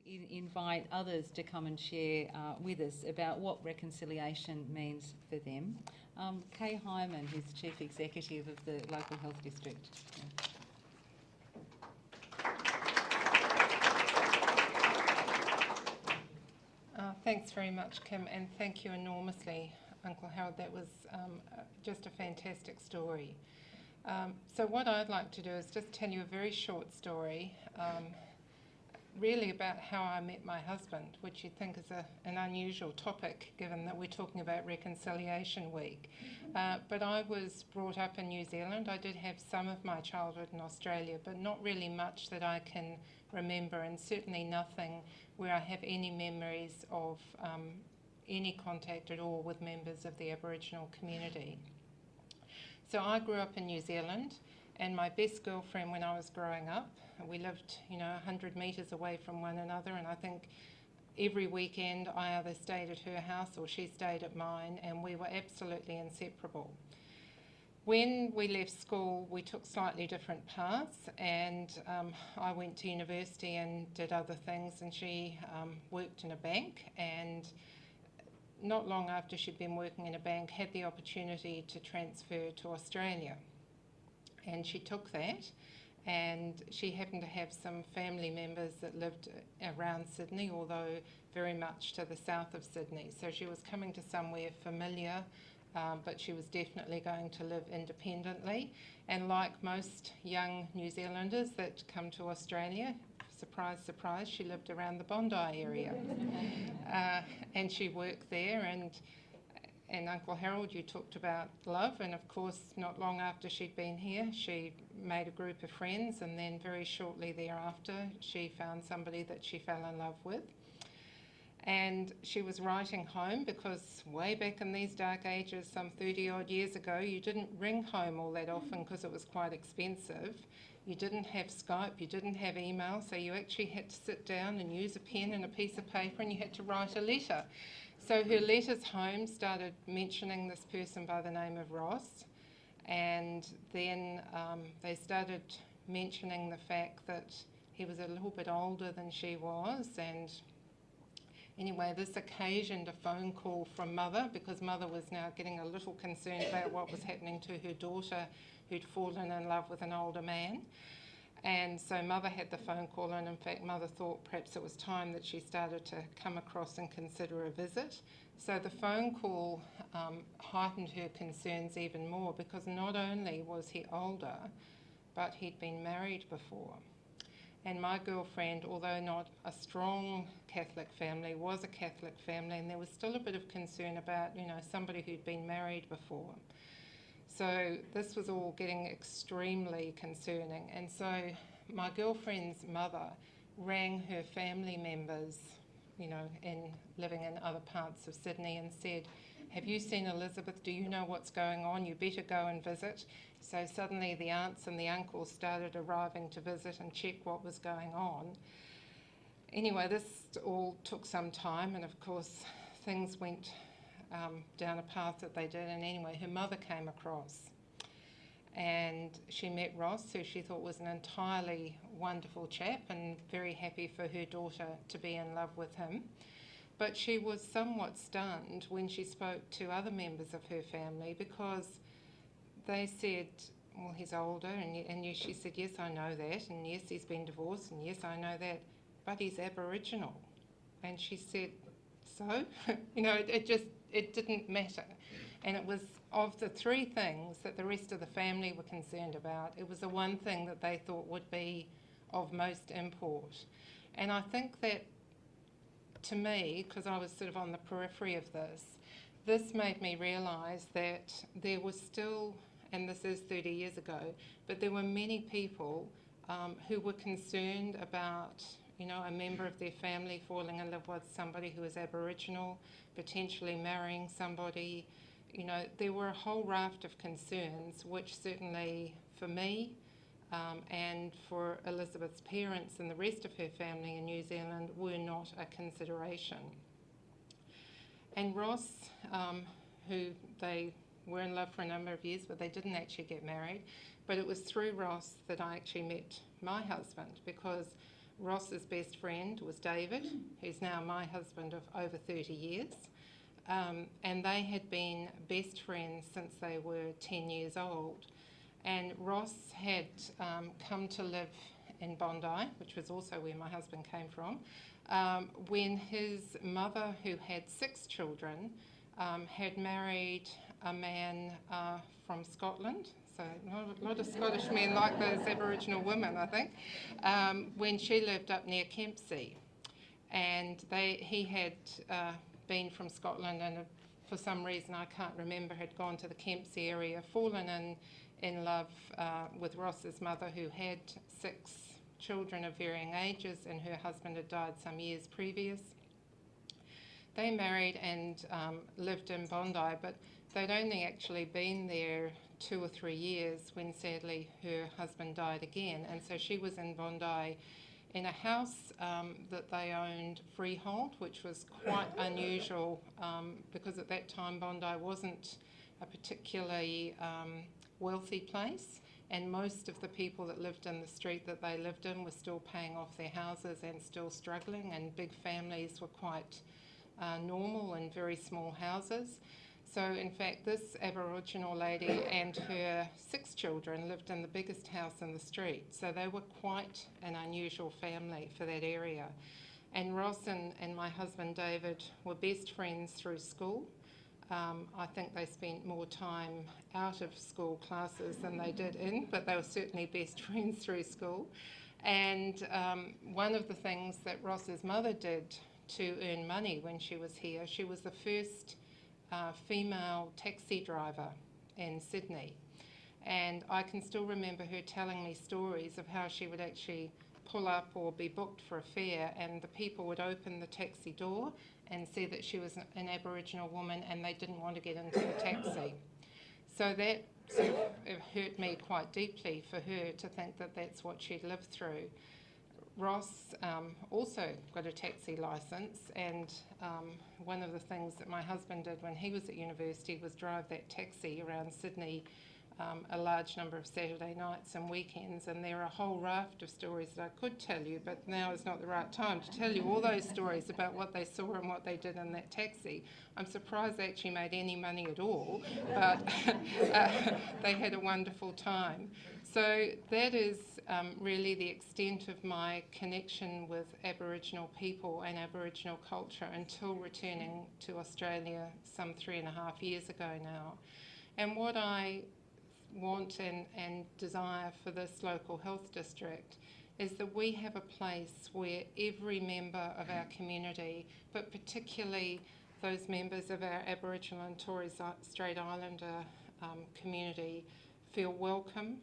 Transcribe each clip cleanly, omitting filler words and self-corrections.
invite others to come and share with us about what reconciliation means for them. Kay Hyman, who's Chief Executive of the Local Health District. Thanks very much, Kim, and thank you enormously, Uncle Harold. That was just a fantastic story. So what I'd like to do is just tell you a very short story, really about how I met my husband, which you'd think is an unusual topic given that we're talking about Reconciliation Week. But I was brought up in New Zealand. I did have some of my childhood in Australia, but not really much that I can remember, and certainly nothing where I have any memories of any contact at all with members of the Aboriginal community. So I grew up in New Zealand, and my best girlfriend when I was growing up, we lived, 100 metres away from one another, and I think every weekend I either stayed at her house or she stayed at mine, and we were absolutely inseparable. When we left school, we took slightly different paths, and I went to university and did other things, and she worked in a bank, and not long after she'd been working in a bank, had the opportunity to transfer to Australia. And she took that, and she happened to have some family members that lived around Sydney, although very much to the south of Sydney. So she was coming to somewhere familiar, but she was definitely going to live independently. And like most young New Zealanders that come to Australia, surprise, surprise, she lived around the Bondi area. And she worked there, and Uncle Harold, you talked about love, and of course not long after she'd been here she made a group of friends, and then very shortly thereafter she found somebody that she fell in love with. And she was writing home because way back in these dark ages, some 30 odd years ago, you didn't ring home all that often because it was quite expensive. You didn't have Skype, you didn't have email, so you actually had to sit down and use a pen and a piece of paper, and you had to write a letter. So her letters home started mentioning this person by the name of Ross, and then they started mentioning the fact that he was a little bit older than she was, and anyway, this occasioned a phone call from Mother, because Mother was now getting a little concerned about what was happening to her daughter, who'd fallen in love with an older man. And so Mother had the phone call, and in fact Mother thought perhaps it was time that she started to come across and consider a visit. So the phone call heightened her concerns even more, because not only was he older, but he'd been married before. And my girlfriend, although not a strong Catholic family, was a Catholic family, and there was still a bit of concern about, somebody who'd been married before. So this was all getting extremely concerning. And so my girlfriend's mother rang her family members, living in other parts of Sydney, and said, "Have you seen Elizabeth? Do you know what's going on? You better go and visit." So suddenly the aunts and the uncles started arriving to visit and check what was going on. Anyway, this all took some time, and of course things went down a path that they did. And anyway, her mother came across, and she met Ross, who she thought was an entirely wonderful chap, and very happy for her daughter to be in love with him. But she was somewhat stunned when she spoke to other members of her family, because they said, "Well, he's older," and she said, "Yes, I know that," and "Yes, he's been divorced," and "Yes, I know that, but he's Aboriginal." And she said, "So?" It didn't matter. And it was, of the three things that the rest of the family were concerned about, it was the one thing that they thought would be of most import. And I think that, to me, because I was sort of on the periphery of this made me realise that there was still, and this is 30 years ago, but there were many people who were concerned about a member of their family falling in love with somebody who was Aboriginal, potentially marrying somebody. There were a whole raft of concerns, which certainly for me and for Elizabeth's parents and the rest of her family in New Zealand were not a consideration. And Ross, who they were in love for a number of years, but they didn't actually get married. But it was through Ross that I actually met my husband, because Ross's best friend was David, who's now my husband of over 30 years. And they had been best friends since they were 10 years old. And Ross had come to live in Bondi, which was also where my husband came from, when his mother, who had 6 children, had married a man from Scotland. So a lot of Scottish men like those Aboriginal women, I think, when she lived up near Kempsey. And he had been from Scotland and for some reason I can't remember had gone to the Kempsey area, fallen in love with Ross's mother, who had 6 children of varying ages, and her husband had died some years previous. They married and lived in Bondi, but they'd only actually been there 2 or 3 years when sadly her husband died again, and so she was in Bondi in a house that they owned freehold, which was quite unusual because at that time Bondi wasn't a particularly wealthy place, and most of the people that lived in the street that they lived in were still paying off their houses and still struggling, and big families were quite normal in very small houses. So in fact this Aboriginal lady and her 6 children lived in the biggest house in the street, so they were quite an unusual family for that area. And Ross and my husband David were best friends through school. I think they spent more time out of school classes than they did in, but they were certainly best friends through school. And one of the things that Ross's mother did to earn money when she was here, she was the first female taxi driver in Sydney. And I can still remember her telling me stories of how she would actually pull up or be booked for a fare, and the people would open the taxi door and see that she was an Aboriginal woman and they didn't want to get into the taxi. So that sort of hurt me quite deeply for her to think that that's what she'd lived through. Ross also got a taxi licence, and one of the things that my husband did when he was at university was drive that taxi around Sydney a large number of Saturday nights and weekends, and there are a whole raft of stories that I could tell you, but now is not the right time to tell you all those stories about what they saw and what they did in that taxi. I'm surprised they actually made any money at all, but they had a wonderful time. So that is really the extent of my connection with Aboriginal people and Aboriginal culture until returning to Australia some 3.5 years ago now. And what I want and desire for this local health district is that we have a place where every member of our community, but particularly those members of our Aboriginal and Torres Strait Islander community, feel welcome,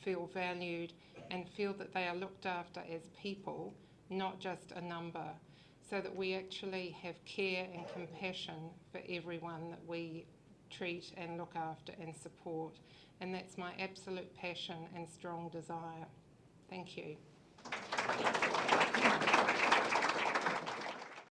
feel valued, and feel that they are looked after as people, not just a number, so that we actually have care and compassion for everyone that we treat and look after and support. And that's my absolute passion and strong desire. Thank you.